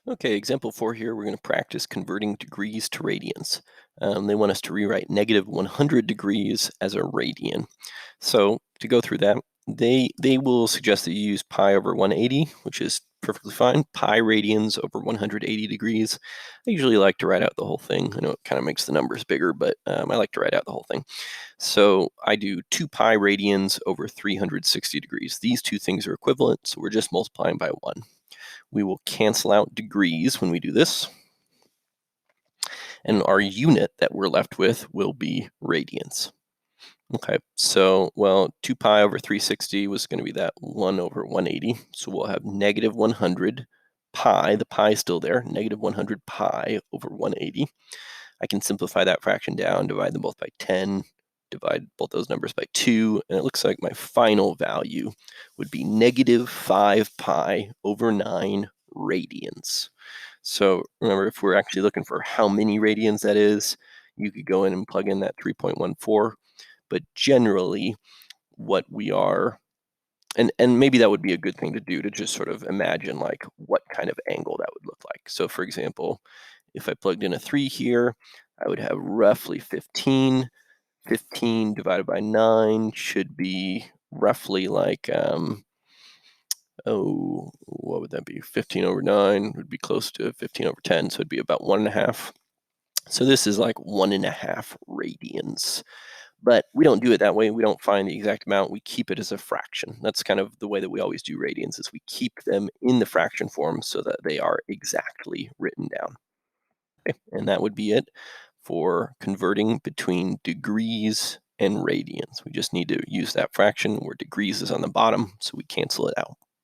Okay, example 4 here, we're going to practice converting degrees to radians. They want us to rewrite negative 100 degrees as a radian. So to go through that, they will suggest that you use pi over 180, which is perfectly fine. Pi radians over 180 degrees. I usually like to write out the whole thing. I know it kind of makes the numbers bigger, but I like to write out the whole thing. So I do 2 pi radians over 360 degrees. These two things are equivalent, so we're just multiplying by 1. We will cancel out degrees when we do this. And our unit that we're left with will be radians. Okay, so, well, 2 pi over 360 was going to be that 1 over 180. So we'll have negative 100 pi, the pi is still there, negative 100 pi over 180. I can simplify that fraction down, divide them both by 10, divide both those numbers by 2, and it looks like my final value would be negative 5 pi over 9 radians. So remember, if we're actually looking for how many radians that is, you could go in and plug in that 3.14. But generally, what we are, and maybe that would be a good thing to do, to just sort of imagine like what kind of angle that would look like. So for example, if I plugged in a 3 here, I would have roughly 15. 15 divided by 9 should be roughly like, oh, what would that be? 15 over 9 would be close to 15 over 10, so it'd be about 1.5. So this is like 1.5 radians. But we don't do it that way. We don't find the exact amount. We keep it as a fraction. That's kind of the way that we always do radians, is we keep them in the fraction form so that they are exactly written down. Okay, and that would be it for converting between degrees and radians. We just need to use that fraction where degrees is on the bottom, so we cancel it out.